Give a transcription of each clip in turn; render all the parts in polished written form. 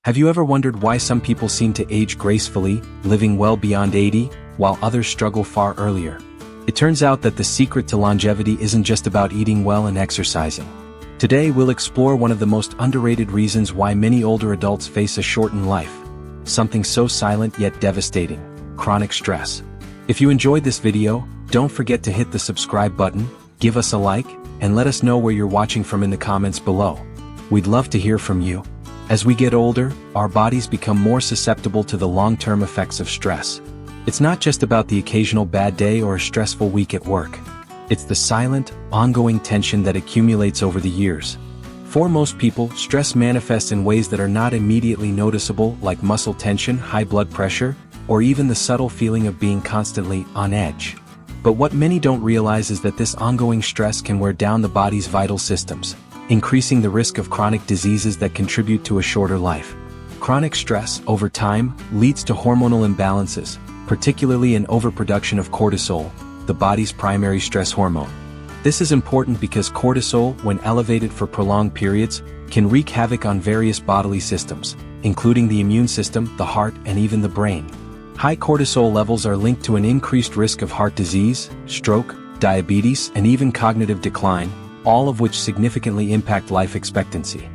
Have you ever wondered why some people seem to age gracefully, living well beyond 80, while others struggle far earlier? It turns out that the secret to longevity isn't just about eating well and exercising. Today we'll explore one of the most underrated reasons why many older adults face a shortened life. Something so silent yet devastating: chronic stress. If you enjoyed this video, don't forget to hit the subscribe button, give us a like, and let us know where you're watching from in the comments below. We'd love to hear from you. As we get older, our bodies become more susceptible to the long-term effects of stress. It's not just about the occasional bad day or a stressful week at work. It's the silent, ongoing tension that accumulates over the years. For most people, stress manifests in ways that are not immediately noticeable, like muscle tension, high blood pressure, or even the subtle feeling of being constantly on edge. But what many don't realize is that this ongoing stress can wear down the body's vital systems, increasing the risk of chronic diseases that contribute to a shorter life. Chronic stress, over time, leads to hormonal imbalances, particularly an overproduction of cortisol, the body's primary stress hormone. This is important because cortisol, when elevated for prolonged periods, can wreak havoc on various bodily systems, including the immune system, the heart, and even the brain. High cortisol levels are linked to an increased risk of heart disease, stroke, diabetes, and even cognitive decline, all of which significantly impact life expectancy.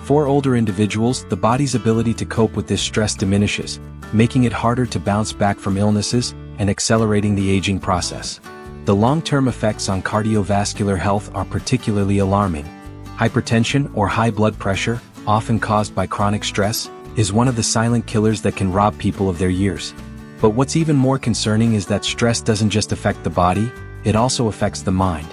For older individuals, the body's ability to cope with this stress diminishes, making it harder to bounce back from illnesses and accelerating the aging process. The long-term effects on cardiovascular health are particularly alarming. Hypertension, or high blood pressure, often caused by chronic stress, is one of the silent killers that can rob people of their years. But what's even more concerning is that stress doesn't just affect the body, it also affects the mind.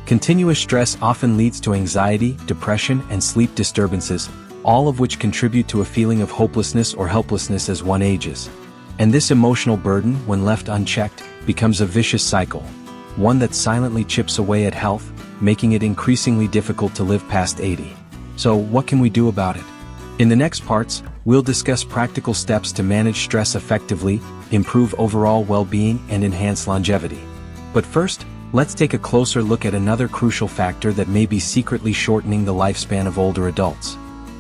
Continuous stress often leads to anxiety, depression, and sleep disturbances, all of which contribute to a feeling of hopelessness or helplessness as one ages. And this emotional burden, when left unchecked, becomes a vicious cycle, one that silently chips away at health, making it increasingly difficult to live past 80. So, what can we do about it? In the next parts, we'll discuss practical steps to manage stress effectively, improve overall well-being, and enhance longevity. But first, let's take a closer look at another crucial factor that may be secretly shortening the lifespan of older adults.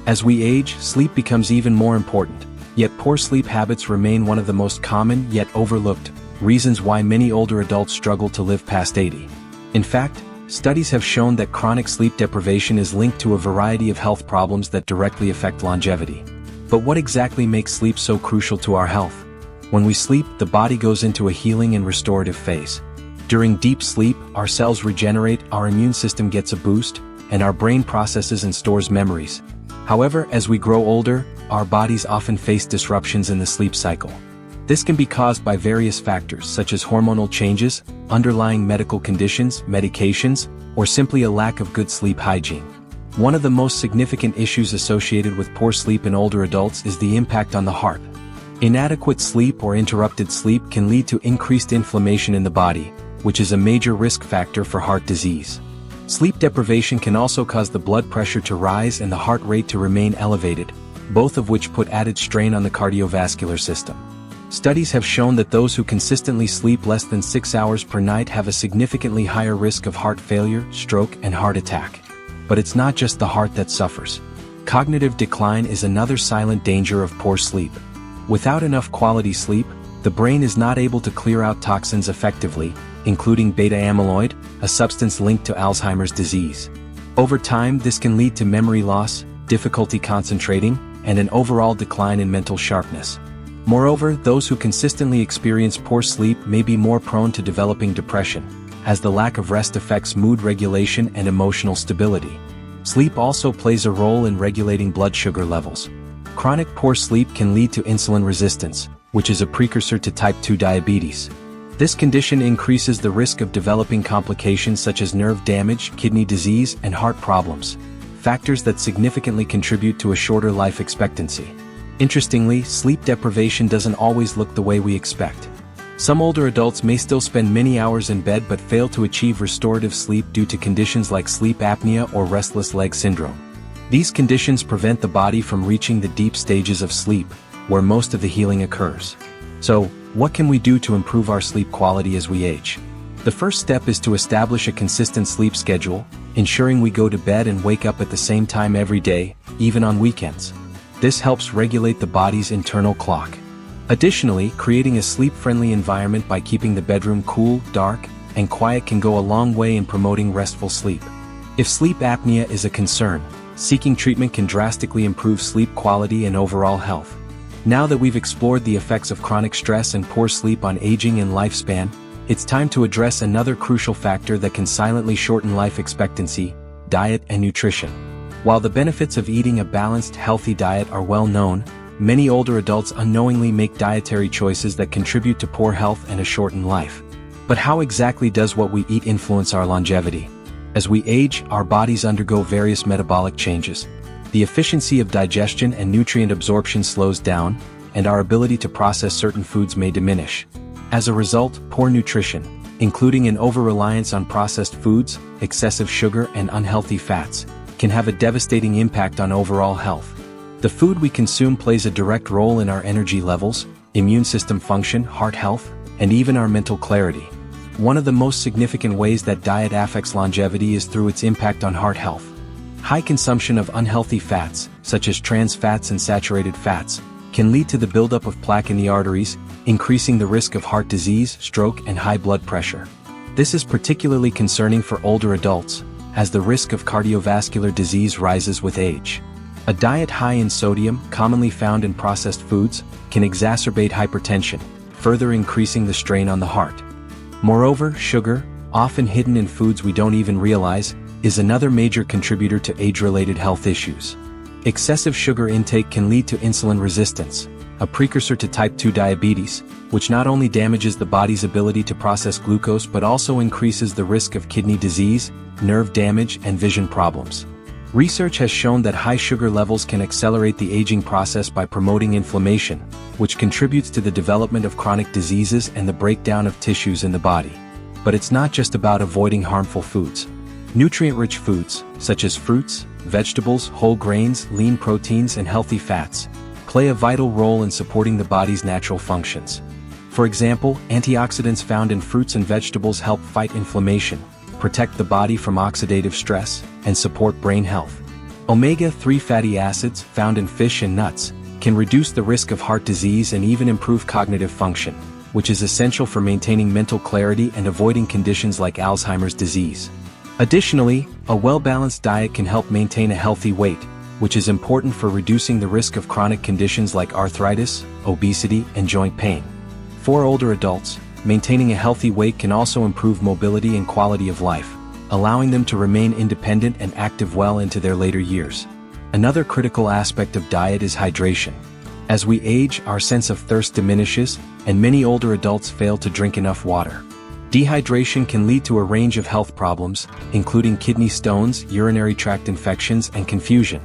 As we age, sleep becomes even more important, yet poor sleep habits remain one of the most common yet overlooked reasons why many older adults struggle to live past 80. In fact, studies have shown that chronic sleep deprivation is linked to a variety of health problems that directly affect longevity. But what exactly makes sleep so crucial to our health? When we sleep, the body goes into a healing and restorative phase. During deep sleep, our cells regenerate, our immune system gets a boost, and our brain processes and stores memories. However, as we grow older, our bodies often face disruptions in the sleep cycle. This can be caused by various factors such as hormonal changes, underlying medical conditions, medications, or simply a lack of good sleep hygiene. One of the most significant issues associated with poor sleep in older adults is the impact on the heart. Inadequate sleep or interrupted sleep can lead to increased inflammation in the body, which is a major risk factor for heart disease. Sleep deprivation can also cause the blood pressure to rise and the heart rate to remain elevated, both of which put added strain on the cardiovascular system. Studies have shown that those who consistently sleep less than 6 hours per night have a significantly higher risk of heart failure, stroke, and heart attack. But it's not just the heart that suffers. Cognitive decline is another silent danger of poor sleep. Without enough quality sleep, the brain is not able to clear out toxins effectively, including beta-amyloid, a substance linked to Alzheimer's disease. Over time, this can lead to memory loss, difficulty concentrating, and an overall decline in mental sharpness. Moreover, those who consistently experience poor sleep may be more prone to developing depression, as the lack of rest affects mood regulation and emotional stability. Sleep also plays a role in regulating blood sugar levels. Chronic poor sleep can lead to insulin resistance, which is a precursor to type 2 diabetes. This condition increases the risk of developing complications such as nerve damage, kidney disease, and heart problems, factors that significantly contribute to a shorter life expectancy. Interestingly, sleep deprivation doesn't always look the way we expect. Some older adults may still spend many hours in bed but fail to achieve restorative sleep due to conditions like sleep apnea or restless leg syndrome. These conditions prevent the body from reaching the deep stages of sleep, where most of the healing occurs. So, what can we do to improve our sleep quality as we age? The first step is to establish a consistent sleep schedule, ensuring we go to bed and wake up at the same time every day, even on weekends. This helps regulate the body's internal clock. Additionally, creating a sleep-friendly environment by keeping the bedroom cool, dark, and quiet can go a long way in promoting restful sleep. If sleep apnea is a concern, seeking treatment can drastically improve sleep quality and overall health. Now that we've explored the effects of chronic stress and poor sleep on aging and lifespan, it's time to address another crucial factor that can silently shorten life expectancy: diet and nutrition. While the benefits of eating a balanced, healthy diet are well known, many older adults unknowingly make dietary choices that contribute to poor health and a shortened life. But how exactly does what we eat influence our longevity? As we age, our bodies undergo various metabolic changes. The efficiency of digestion and nutrient absorption slows down, and our ability to process certain foods may diminish. As a result, poor nutrition, including an over-reliance on processed foods, excessive sugar, and unhealthy fats, can have a devastating impact on overall health. The food we consume plays a direct role in our energy levels, immune system function, heart health, and even our mental clarity. One of the most significant ways that diet affects longevity is through its impact on heart health. High consumption of unhealthy fats, such as trans fats and saturated fats, can lead to the buildup of plaque in the arteries, increasing the risk of heart disease, stroke, and high blood pressure. This is particularly concerning for older adults, as the risk of cardiovascular disease rises with age. A diet high in sodium, commonly found in processed foods, can exacerbate hypertension, further increasing the strain on the heart. Moreover, sugar, often hidden in foods we don't even realize, is another major contributor to age-related health issues. Excessive sugar intake can lead to insulin resistance, a precursor to type 2 diabetes, which not only damages the body's ability to process glucose but also increases the risk of kidney disease, nerve damage, and vision problems. Research has shown that high sugar levels can accelerate the aging process by promoting inflammation, which contributes to the development of chronic diseases and the breakdown of tissues in the body. But it's not just about avoiding harmful foods. Nutrient-rich foods, such as fruits, vegetables, whole grains, lean proteins, and healthy fats, play a vital role in supporting the body's natural functions. For example, antioxidants found in fruits and vegetables help fight inflammation, protect the body from oxidative stress, and support brain health. Omega-3 fatty acids, found in fish and nuts, can reduce the risk of heart disease and even improve cognitive function, which is essential for maintaining mental clarity and avoiding conditions like Alzheimer's disease. Additionally, a well-balanced diet can help maintain a healthy weight, which is important for reducing the risk of chronic conditions like arthritis, obesity, and joint pain. For older adults, maintaining a healthy weight can also improve mobility and quality of life, allowing them to remain independent and active well into their later years. Another critical aspect of diet is hydration. As we age, our sense of thirst diminishes, and many older adults fail to drink enough water. Dehydration can lead to a range of health problems, including kidney stones, urinary tract infections, and confusion.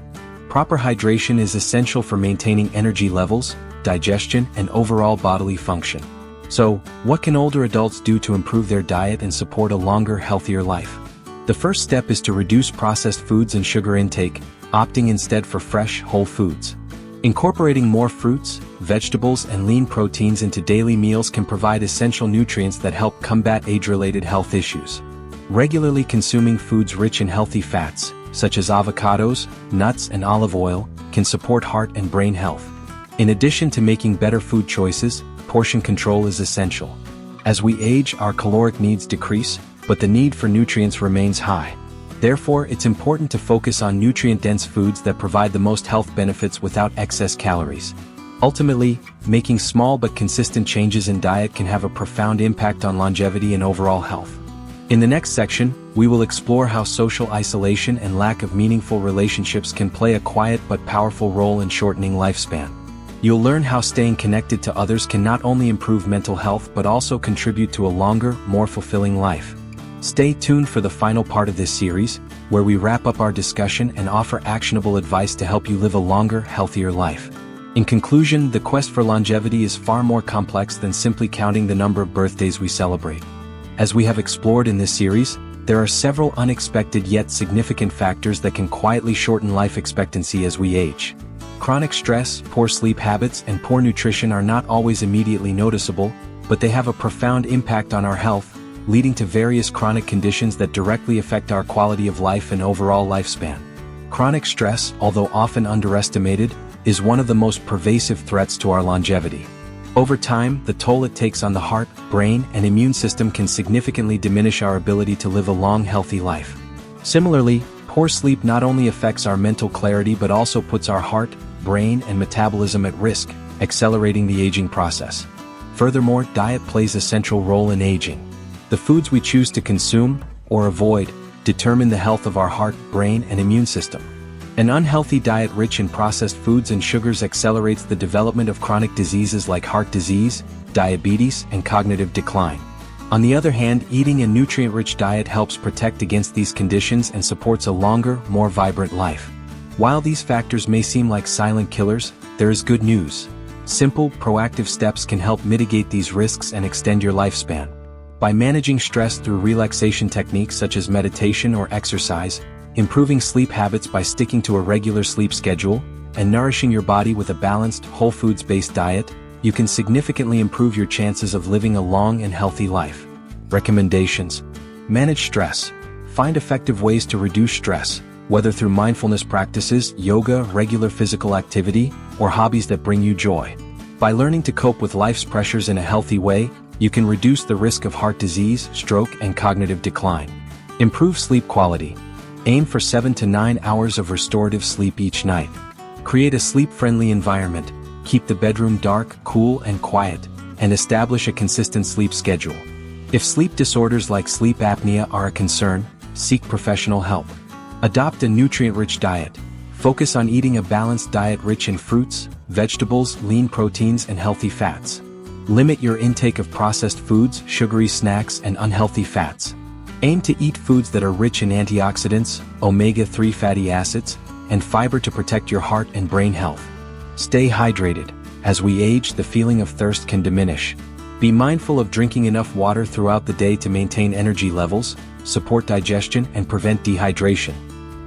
Proper hydration is essential for maintaining energy levels, digestion, and overall bodily function. So, what can older adults do to improve their diet and support a longer, healthier life? The first step is to reduce processed foods and sugar intake, opting instead for fresh, whole foods. Incorporating more fruits, vegetables, and lean proteins into daily meals can provide essential nutrients that help combat age-related health issues. Regularly consuming foods rich in healthy fats, such as avocados, nuts, and olive oil, can support heart and brain health. In addition to making better food choices, portion control is essential. As we age, our caloric needs decrease, but the need for nutrients remains high. Therefore, it's important to focus on nutrient-dense foods that provide the most health benefits without excess calories. Ultimately, making small but consistent changes in diet can have a profound impact on longevity and overall health. In the next section, we will explore how social isolation and lack of meaningful relationships can play a quiet but powerful role in shortening lifespan. You'll learn how staying connected to others can not only improve mental health but also contribute to a longer, more fulfilling life. Stay tuned for the final part of this series, where we wrap up our discussion and offer actionable advice to help you live a longer, healthier life. In conclusion, the quest for longevity is far more complex than simply counting the number of birthdays we celebrate. As we have explored in this series, there are several unexpected yet significant factors that can quietly shorten life expectancy as we age. Chronic stress, poor sleep habits, and poor nutrition are not always immediately noticeable, but they have a profound impact on our health, leading to various chronic conditions that directly affect our quality of life and overall lifespan. Chronic stress, although often underestimated, is one of the most pervasive threats to our longevity. Over time, the toll it takes on the heart, brain, and immune system can significantly diminish our ability to live a long, healthy life. Similarly, poor sleep not only affects our mental clarity but also puts our heart, brain, and metabolism at risk, accelerating the aging process. Furthermore, diet plays a central role in aging. The foods we choose to consume, or avoid, determine the health of our heart, brain, and immune system. An unhealthy diet rich in processed foods and sugars accelerates the development of chronic diseases like heart disease, diabetes, and cognitive decline. On the other hand, eating a nutrient-rich diet helps protect against these conditions and supports a longer, more vibrant life. While these factors may seem like silent killers, there is good news. Simple, proactive steps can help mitigate these risks and extend your lifespan. By managing stress through relaxation techniques such as meditation or exercise, improving sleep habits by sticking to a regular sleep schedule, and nourishing your body with a balanced, whole foods-based diet, you can significantly improve your chances of living a long and healthy life. Recommendations: manage stress. Find effective ways to reduce stress, whether through mindfulness practices, yoga, regular physical activity, or hobbies that bring you joy. By learning to cope with life's pressures in a healthy way, you can reduce the risk of heart disease, stroke, and cognitive decline. Improve sleep quality. Aim for 7 to 9 hours of restorative sleep each night. Create a sleep-friendly environment. Keep the bedroom dark, cool, and quiet, and establish a consistent sleep schedule. If sleep disorders like sleep apnea are a concern, seek professional help. Adopt a nutrient-rich diet. Focus on eating a balanced diet rich in fruits, vegetables, lean proteins, and healthy fats. Limit your intake of processed foods, sugary snacks, and unhealthy fats. Aim to eat foods that are rich in antioxidants, omega-3 fatty acids, and fiber to protect your heart and brain health. Stay hydrated. As we age, the feeling of thirst can diminish. Be mindful of drinking enough water throughout the day to maintain energy levels, support digestion, and prevent dehydration.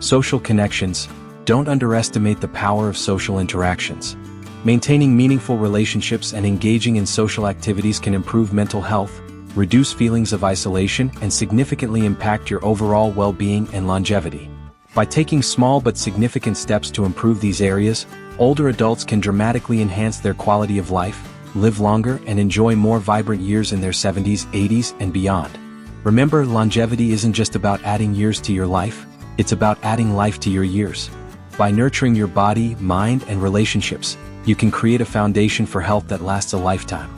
Social connections. Don't underestimate the power of social interactions. Maintaining meaningful relationships and engaging in social activities can improve mental health, reduce feelings of isolation, and significantly impact your overall well-being and longevity. By taking small but significant steps to improve these areas, older adults can dramatically enhance their quality of life, live longer, and enjoy more vibrant years in their 70s, 80s, and beyond. Remember, longevity isn't just about adding years to your life, it's about adding life to your years. By nurturing your body, mind, and relationships, you can create a foundation for health that lasts a lifetime.